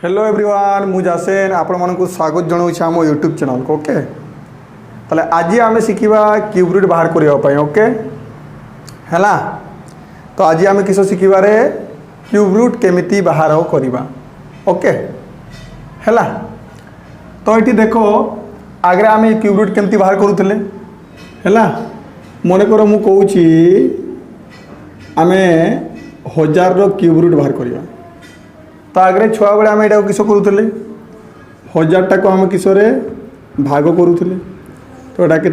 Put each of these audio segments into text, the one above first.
Hello everyone मु जासेन आपण मानक स्वागत जनाऊँ आम यूट्यूब चैनल को ओके ताले आज आम शिखा क्यूब रूट बाहर करने ओके है तो आज आम किस शिखबारे क्यूब रूट केमिति बाहर करवा ओके है तो ये देखो आगे आम क्यूब रूट केमिति बाहर करूले है मन कर मु कहूँ आम 1000 क्यूब रूट बाहर करवा तो आगे छुआ बेले आम यहाँ किस करूले 1000 टाक आम किस भाग करूले तो यहाँ के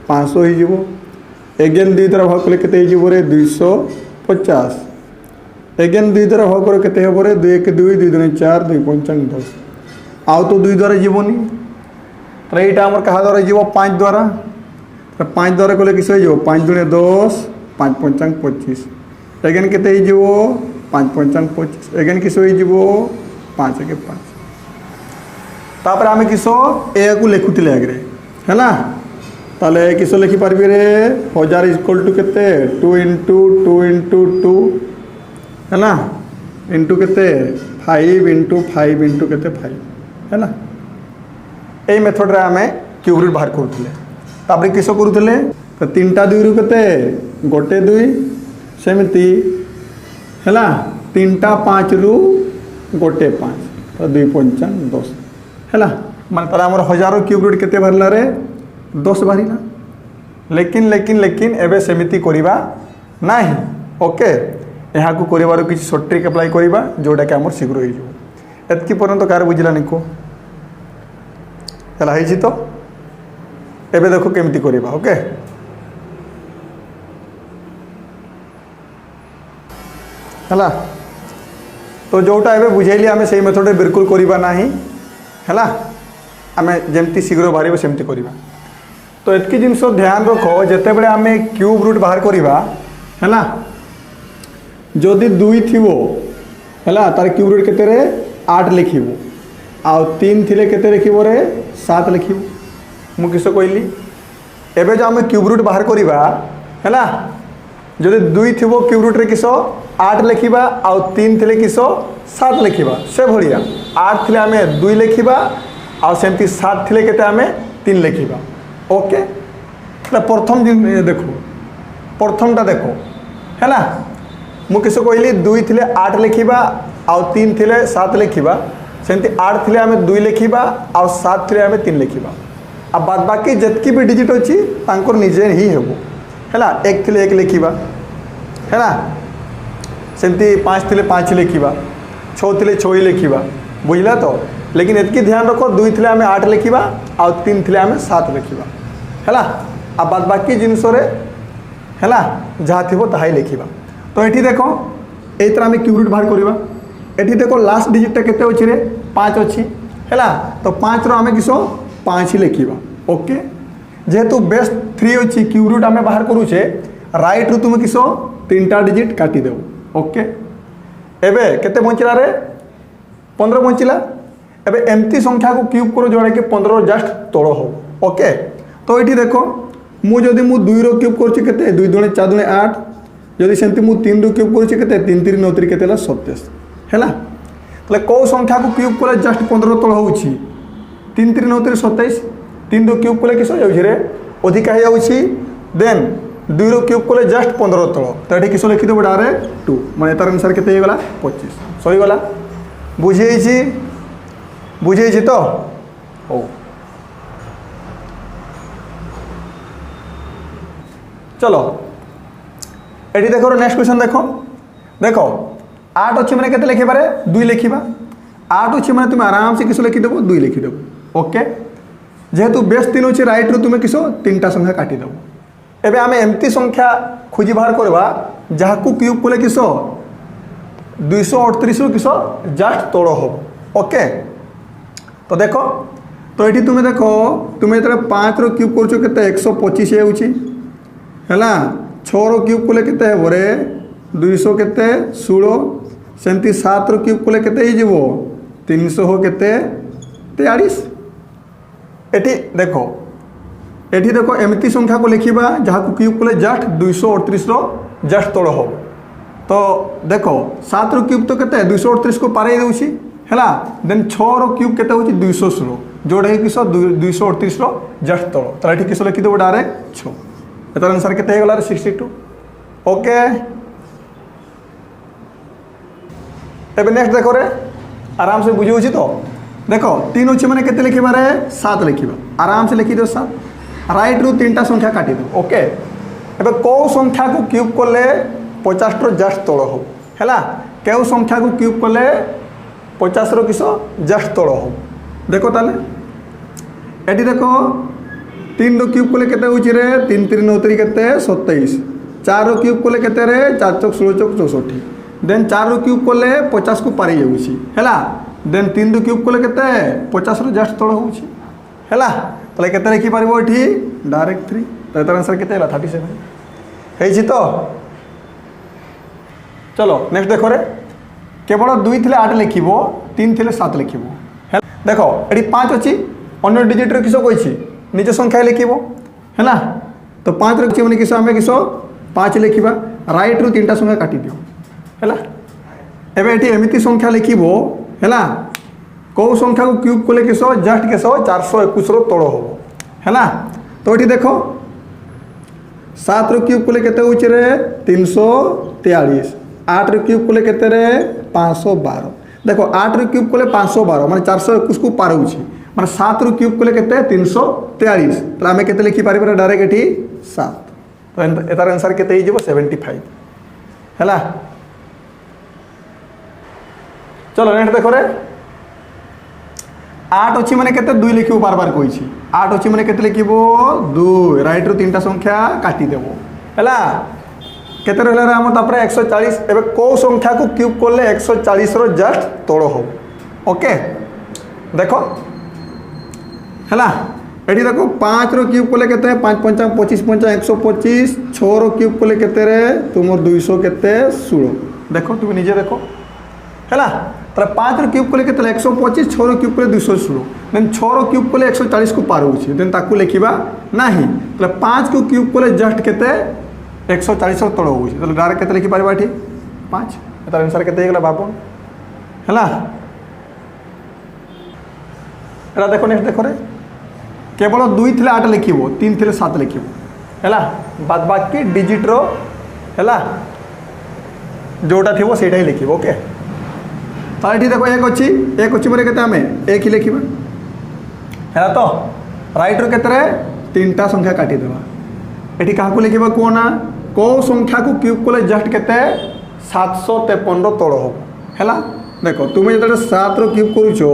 500 हो एगेन 2 द्वारा भाग कले के 250 एगेन 2 द्वारा भाग कर के 2 1 2 2 2 4 2 5 10 आउ तो 2 द्वारा जीवनी तो यहाँ आम क्या द्वारा जीव 5 द्वारा तो 5 द्वारा कले किस 5 दूनी 10 5 5 25 एगेन के 5 5 25 एगेन किस 5 1 5 तापर आम किस ए को लिखुले आगे है ताले किस लिखिपारि रे 1000 इक्वल टू के 2 इंटू 2 इंटू 2 है इंटू के 5 इंटू 5 इंटू के 5 है यही मेथड रे आम क्यूब रूट बाहर करूले किस करूले तो 3टा 2 रु के 1 2 सेमती है 3टा 5 रु 1 5 तो 2 5 10 है माने तार आमर 1000 क्यूब रूट केते बाहरला रे 10 बाहरिला लेकिन लेकिन लेकिन एबे सेमिति करिबा नाही ओके यहाँ को करिवार किछि शॉर्ट ट्रिक अप्लाई करिबा जोटा कि आमर शीघ्र हो जो एतकी पर्यंत कार बुझिला निको हला हेछि तो एबे देखो केमिति करिबा ओके है तो जोटा एबे बुझेली आमे सेही मेथड बिल्कुल करिबा नाही है आमे जेमती शीघ्र बाहर सेमती करिबा तो एतकी जिनस ध्यान रखो जेते बेले आमे क्यूब रूट बाहर करिबा है जदि 2 थिवो है तार क्यूब रूट केते रे 8 लिखिबो आ 3 थिले केते लिखिबो रे 7 लिखिबो मु किस कहली एबे जो आमे क्यूब रूट बाहर करिबा है जदि 2 थिवो क्यूब रूट रे किस 8 लिखा आउ 3 थिले किस 7 लिखा से भाया 8 थिले आमे 2 लिखा आउ सेमती 7 थिले केते आमे 3 लिखा ओके प्रथम देखो प्रथमटा देखो है मु किस कहली 2 थिले 8 लिखा आउ 3 थिले 7 लिखा सेमती 8 थिले आमे 2 लिखा आउ 7 थिले आमे 3 लिखा आ बाद बाकी जितकी भी डिजिट अच्छी तांकर निजे ही हेबो है 1 थिले 1 लिखा है सेमती 5 थिले 5 लिखा 6 थिले 6 लिखा बुझला तो लेकिन एतकी ध्यान रखो 2 थिले आमे 8 लिखा आउ 3 थिले आमे 7 लिखा है आ बाद बाकी जिनस है जहाँ थी ताही लिखा तो ये देखो ये तरह आम क्यूब रूट बाहर करवा ये देखो लास्ट डिजिटा केते अच्छी रे 5 अच्छी है तो 5 रो आमे किस 5 ही लिखा ओके जेहेतु बेस 3 अच्छी क्यूब रूट आम बाहर करूचे राइट रु तुम किस 3टा डिजिट काटिदेव ओके एबे केते बंचला रे 15 बंचला एबे एमती संख्या को क्यूब करो जोड़ा कि 15 जस्ट तोड़ हो ओके तो ये देखो मु जदि मु 2 रो क्यूब करछि केते 2 दूनी 4 दूनी 8 जदि सेमती मु 3 रो क्यूब करछि केते 3 3 9 3 केते 27 हैला तले को संख्या को क्यूब कले जस्ट 15 तोड़ होउछि 3 3 9 3 27 3 रो क्यूब कले किस जाउछि रे अधिका हे जाउछि देन 2 रो क्यूब कले जस्ट 15 तोड़ तो ये किस लिखिदेव डायरेक्ट 2 माने तार अनुसार केते गला 25 सही गला बुझे तो हो चलो ये देखो नेक्स्ट क्वेश्चन देखो देखो 8 अच्छी मैंने केते लिखे पारे 2 लिखा 8 अच्छी मैंने तुम आराम से किस लिखिदेव 2 लिखिदेव ओके जेहेतु बेस 3 अच्छे राइट रू तुम किस 3टा संख्या काटिदेव एबे आमे एमती संख्या खोजी बाहर करवा जहाँ को क्यूब कले किस 238 रु किस जस्ट तोड़ हो ओके तो देखो तो ये तुम देखो तुम जो 5 रो क्यूब कर 125 है 6 रो क्यूब कले केते हेबो रे 200 केते 16 सेमती 7 रो क्यूब कले केते ही जीवो 300 हो केते 43 एटी देखो एमती संख्या को लिखा जहाँ को क्यूब कले जस्ट 238 रो जस्ट तोड़ हो तो देख 7 रो क्यूब तो केते 238 को पारे देउछि हैला देन 6 रो क्यूब केते होछि 216 जोड़ा है किस 238 रो जस्ट तळ ताला ठीक किस लिखि देबो डायरेक्ट 6 एतर आंसर केते हे गला 62 ओके। एबे नेक्स्ट देखो रे आराम से बुझियोछि तो देखो 3 अछि माने केते लिखिबा रे 7 लिखिबा आराम से लिखि दो 7 राइट रु 3टा संख्या काटि दो ओके। एबे को संख्या को क्यूब करले 50 रो जस्ट तळ हो हैला केउ संख्या को क्यूब करले 50 रो किस जस्ट तळ हो देखो ताले एटी देखो 3 रो क्यूब करले केते होछि रे 3 3 9 3 केते 27 4 रो क्यूब करले केते रे 4 चौक 16 चौक 64 देन 4 रो क्यूब करले 50 को पारि जाउछि हैला देन 3 रो क्यूब करले केते 50 रो जस्ट तळ होछि हैला ताले केते लिखि पारिबो एठी डायरेक्ट 3 तो एतर आंसर केते हला 37 हेछि तो चलो नेक्स्ट देखो रे केवल 2 थिले 8 लिखिबो 3 थिले 7 लिखिबो देखो एडी 5 अछि अन्य डिजिट रे किसो कहिछि निज संख्या लिखिबो हैला तो 5 रे माने किसो हमें किसो 5 लिखिबा राइट रु 3टा संख्या काटि दियो हैला एबे एटी एमिति संख्या लिखिबो हैला को संख्या को क्यूब कोले किसो जस्ट किसो 421 रो तळ हो हैला तो एटी देखो 7 रो क्यूब कोले केते होछि रे 343 8 रो क्यूब कोले केते रे 512 देखो 8 रो क्यूब कोले 512 माने 421 को पार होछि माने 7 रो क्यूब कोले केते 343 तो हमें केते लिखि पारिबो डायरेक्ट एठी 7 तो एतार आंसर केते हि जेबो 75 हैला। चलो नेक्स्ट देखो रे 8 अछि माने केते 2 लिखिबो बार बार कहिछि 8 अछि माने केते लिखिबो 2 राइट रो 3टा संख्या काटि देबो हैला केते रहला रे हम तापर 140 एबे को संख्या को क्यूब करले 140 रो जस्ट तळ हो ओके देखो हैला एठी देखो 5 रो क्यूब करले केते 5 5 25 5 125 6 रो क्यूब करले केते रे तुमर 200 केते 16 देखो तुम निजे देखो हैला तर 5 रो क्यूब करले केते 125 6 रो क्यूब करले 216 देन 6 रो क्यूब करले 140 को पार होछि देन ताकू लिखिबा नाही तर 5 को क्यूब करले जस्ट केते 140 रो तळ होछि तो डायरेक्ट केते लिखि पारिबा एठी 5 एतार आंसर केते हे गला 52 हैला। एला देखो नेक्स्ट देखो रे केवल 2 थिले 8 लिखिबो 3 थिले 7 लिखिबो हैला बाद बाकी डिजिट रो हैला जोटा थिबो सेटा ही लिखिबो ओके। तो एठी देखो एक अछि माने केते हमें एक ही लिखिबा हैला तो राइट रो केते रे 3टा संख्या काटि देबा एठी काहा को लिखिबा कोना को संख्या को क्यूब कोले जस्ट केते 753 रो तळ हो हैला देखो तुमे जते 7 रो क्यूब करूछो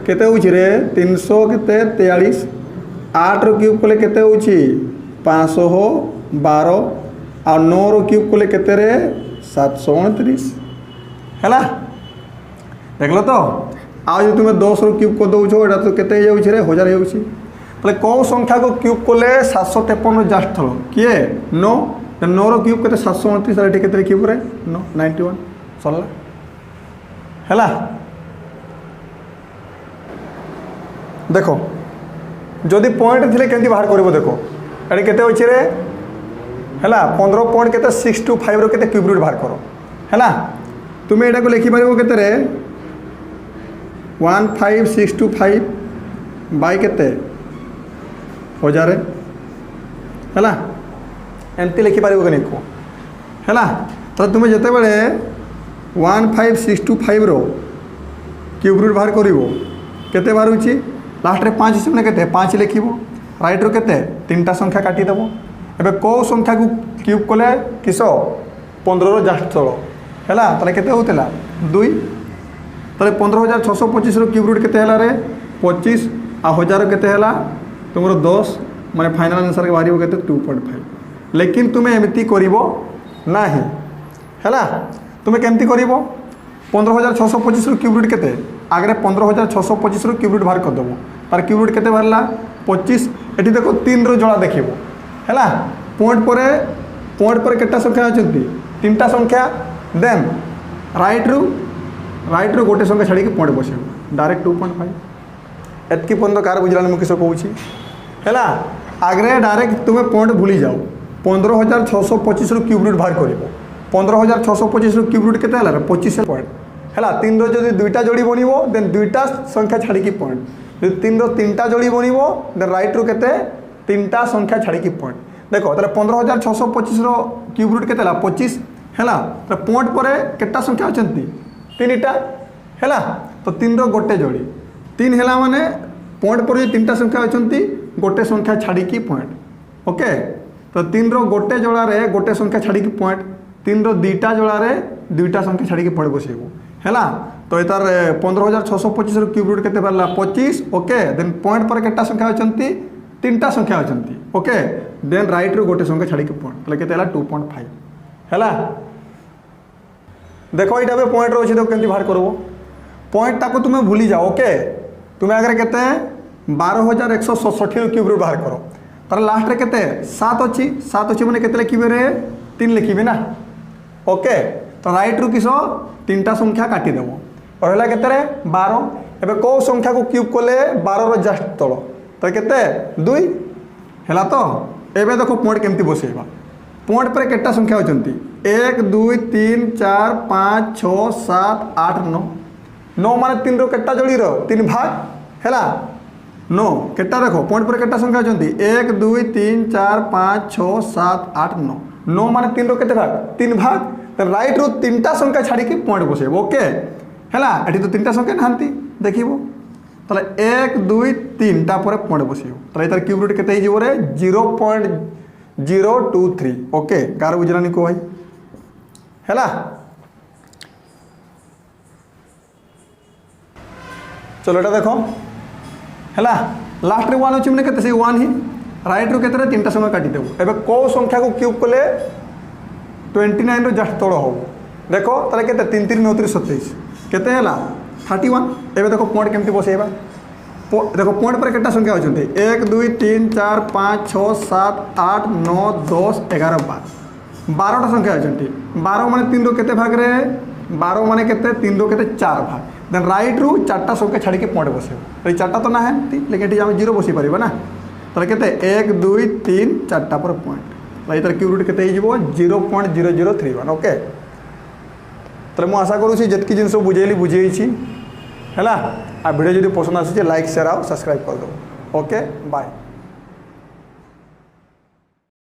केते होछि रे 300 केते 43 8 रो क्यूब कोले केते होछि 512 आ 9 रो क्यूब कोले केते रे 729 हैला देखलो तो आ जो तुमे 10 रो क्यूब को दोछो एटा तो केते जाउछि रे 1000 जाउछि तले को संख्या को क्यूब कोले 753 जस्ट थलो किए 9 9 रो क्यूब केते 729 एटा केते लिखिबो रे 9 91 सरला हैला देखो जदि पॉइंट थिले केंती बाहर करबो देखो एटा केते होछि रे हैला 15 पॉइंट केते 625 रो केते क्यूब रूट बाहर करो हैला तुमे एटा को लिखि पारिबो केते रे 15625 बाय केते 1000 हैला एमती लिखि पारिबो कने को हैला तो तुमे जते बेले 15625 रो क्यूब रूट बाहर करिवो केते बाहर होछि लास्ट रे 5 से केते 5 लिखिबो राइट रो केते 3टा संख्या काटि देबो एबे को संख्या को क्यूब कोले किसो 15 रो जस्ट तळ हैला तले केते होतला 2 तले 15625 रो क्यूब रूट केते हैला रे 25 आ 1000 केते हैला तुमरो 10 माने फाइनल आंसर के बारिबो केते 2.5 लेकिन तुमे एमिति करिवो नाही हैला तुमे केमति करिवो 15625 रो क्यूब रूट केते आगरे 15625 रो क्यूब रूट बाहर कर दबो तार क्यूब रूट केते बाहरला 25 एठी देखो 3 रो जोड़ा देखिबो हैला पॉइंट पर केटा संख्या अछंती 3टा संख्या देन राइट रो गोटे संख्या छाड़ी के पॉइंट बसेबो डायरेक्ट 2.5 एतकी पंद कार बुझलान मु किसो कहूची हैला आगरे डायरेक्ट तुमे पॉइंट भूली जाओ 15625 रो क्यूब रूट बाहर करिवो 15,625 क्यूब रूट केते हला 25 पॉइंट हला 3 रो जदि दुईटा जोड़ी बनिवो देन दुईटा संख्या छाड़ी की पॉइंट जदि 3 रो 3टा जोड़ी बनिवो देन राइट रो केते 3टा संख्या छाड़ी की पॉइंट देखो ताले 15,625 रो क्यूब रूट केते हला 25 हला तो पॉइंट पर केटा संख्या अछंती 3टा हला तो 3 रो गोटे जोड़ी 3 हला माने पॉइंट पर 3टा संख्या अछंती गोटे संख्या छाड़ी की पॉइंट ओके तो 3 रो गोटे जोड़ा रे गोटे संख्या छाड़ी की पॉइंट 3 रो दुईटा जोड़ा रे दुईटा संख्या छाड़ी की पॉइंट बसेबो हैला तो एतार 15,625 रो क्यूब रूट केते परला 25 ओके देन पॉइंट पर केटा संख्या अछंती 3टा संख्या अछंती ओके देन राइट रो गोटे संख्या छाड़ी की पॉइंट तले केते हला 2.5 हैला देखो एटा बे पॉइंट रो अछि तो केंति बाहर करबो पॉइंट ताको तुमे भूली जाओ ओके तुमे अगर केते 12,167 रो क्यूब रूट बाहर करो तर लास्ट रे केते 7 अछि माने केते लिखिबे रे 3 लिखिबे ना ओके तो राइट रू किसो 3टा संख्या काटी देबो और हला केते रे 12 एबे को संख्या को क्यूब कोले 12 रो जस्ट तळो तो केते 2 हला तो एबे देखो पॉइंट केमती बसेबा पॉइंट पर केटा संख्या होचंती 1 2 3 4 5 6 7 8 9 9 माने 3 रो केटा जोड़ी रो 3 भाग हला 9 केटा देखो पॉइंट पर केटा संख्या होचंती 1 2 3 4 5 6 7 8 9 9 माने 3 रो केते भाग 3 भाग तो राइट रो 3टा संख्या छाड़ी की पॉइंट बसेबो ओके हला एठी तो 3टा संख्या नाहंती देखिबो तले 1 2 3 टा पर पॉइंट बसियो तले तार क्यूब रूट केते ही जीवो रे 0.023 ओके कार बुझलानी को भाई हला चलो एटा देखो हला लास्ट रे 1 अछि माने केते से 1 ही राइट रो केते रे 3टा संख्या काटी देबो एबे को संख्या को क्यूब कोले 29 रो जस्ट तोड़ हो देखो तले केते 3 3 29 27 केते हला 31 एबे देखो पॉइंट केमती बसेबा देखो पॉइंट पर केटा संख्या होचंती 1 2 3 4 5 6 7 8 9 10 11 12 12टा संख्या होचंती 12 माने 3 रो केते भाग रे 12 माने केते 3 रो केते 4 भाग देन राइट रू 4टा संख्या छाड़ी के पॉइंट बसेबो ए 4टा तो ना है लेकिन एठी हम 0 बसी परिबा ना तले केते 1 2 3 4टा पर पॉइंट लाई तर क्यूब रूट केते हिजबो 0.0031 ओके तले मु आशा करू छी जतकी जिंस बुझेली बुझेई छी हैला आ वीडियो जदि पसंद आसी लाइक शेयर और सब्सक्राइब कर दो ओके बाय।